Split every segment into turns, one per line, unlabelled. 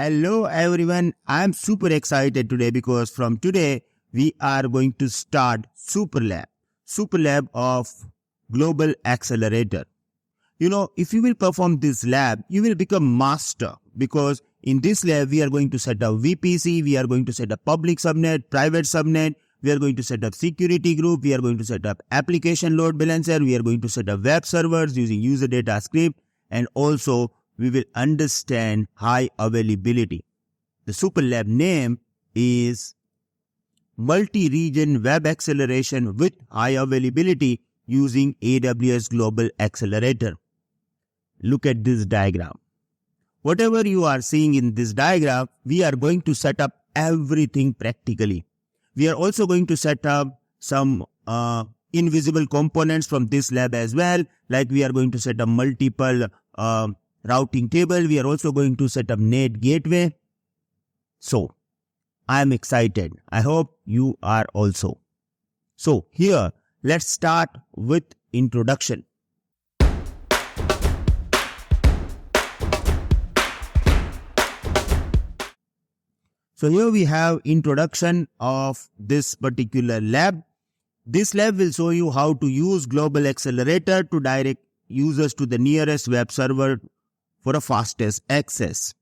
Hello everyone, I'm super excited today because from today we are going to start Super Lab of Global Accelerator. If you will perform this lab, you will become master because in this lab we are going to set up VPC, we are going to set up public subnet, private subnet, we are going to set up security group, we are going to set up application load balancer, we are going to set up web servers using user data script, and also we will understand high availability. The Super Lab name is Multi-Region Web Acceleration with High Availability using AWS Global Accelerator. Look at this diagram. Whatever you are seeing in this diagram, we are going to set up everything practically. We are also going to set up some invisible components from this lab as well, like we are going to set up multiple routing table. We are also going to set up NAT gateway. So, I am excited. I hope you are also. So, here, let's start with introduction. So, here we have introduction of this particular lab. This lab will show you how to use Global Accelerator to direct users to the nearest web server for a fastest access.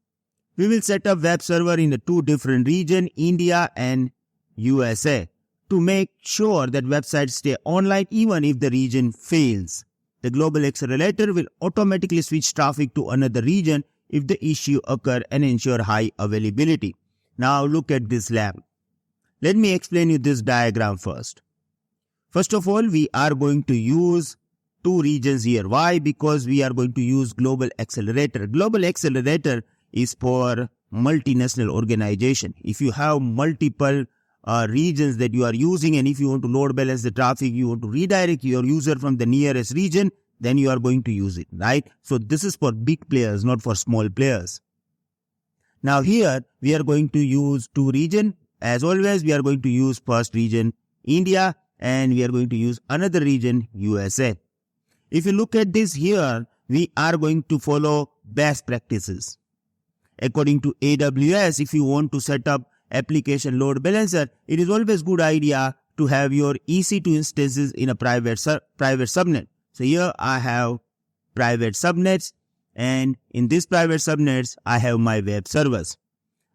We will set up web server in the two different regions, India and USA, to make sure that websites stay online even if the region fails. The Global Accelerator will automatically switch traffic to another region if the issue occurs and ensure high availability. Now look at this lab. Let me explain you this diagram first. First of all, we are going to use two regions here. Why? Because we are going to use Global Accelerator. Global Accelerator is for multinational organization. If you have multiple regions that you are using, and if you want to load balance the traffic, you want to redirect your user from the nearest region, then you are going to use it, right? So this is for big players, not for small players. Now here we are going to use two regions. As always, we are going to use first region India and we are going to use another region USA. If you look at this here, we are going to follow best practices. According to AWS, if you want to set up application load balancer, it is always good idea to have your EC2 instances in a private subnet. So here I have private subnets, and in this private subnets, I have my web servers.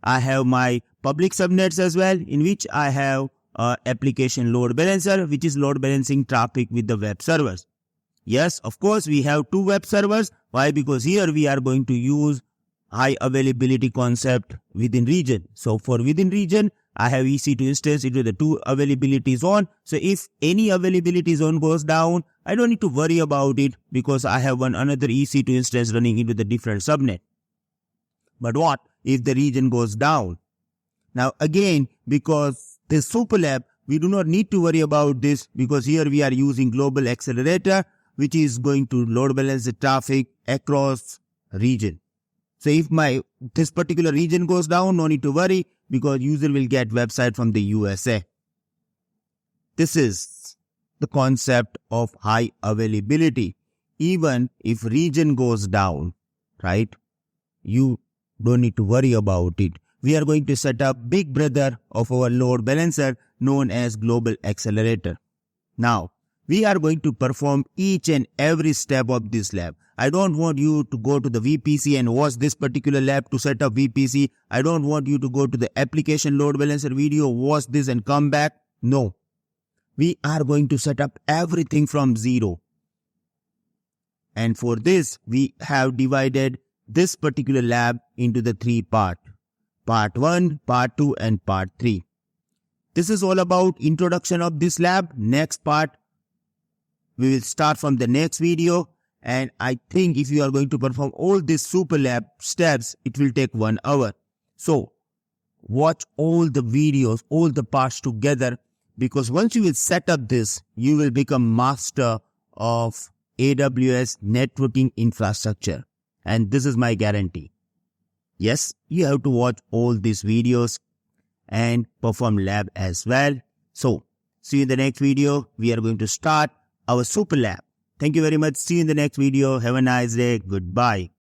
I have my public subnets as well, in which I have application load balancer, which is load balancing traffic with the web servers. Yes, of course, we have two web servers. Why? Because here we are going to use high availability concept within region. So for within region, I have EC2 instance into the two availability zone. So if any availability zone goes down, I don't need to worry about it because I have another EC2 instance running into the different subnet. But what if the region goes down? Now again, because this Super Lab, we do not need to worry about this because here we are using Global Accelerator, which is going to load balance the traffic across region. So if this particular region goes down, no need to worry because user will get website from the USA. This is the concept of high availability. Even if region goes down, right? You don't need to worry about it. We are going to set up big brother of our load balancer known as Global Accelerator. Now, we are going to perform each and every step of this lab. I don't want you to go to the VPC and watch this particular lab to set up VPC. I don't want you to go to the application load balancer video, watch this and come back. No. We are going to set up everything from zero. And for this, we have divided this particular lab into the three parts. Part 1, Part 2 and Part 3. This is all about introduction of this lab. Next part, we will start from the next video, and I think if you are going to perform all these Super Lab steps, it will take 1 hour. So, watch all the videos, all the parts together, because once you will set up this, you will become master of AWS networking infrastructure. And this is my guarantee. Yes, you have to watch all these videos and perform lab as well. So, see you in the next video. We are going to start our Super Lab. Thank you very much. See you in the next video. Have a nice day. Goodbye.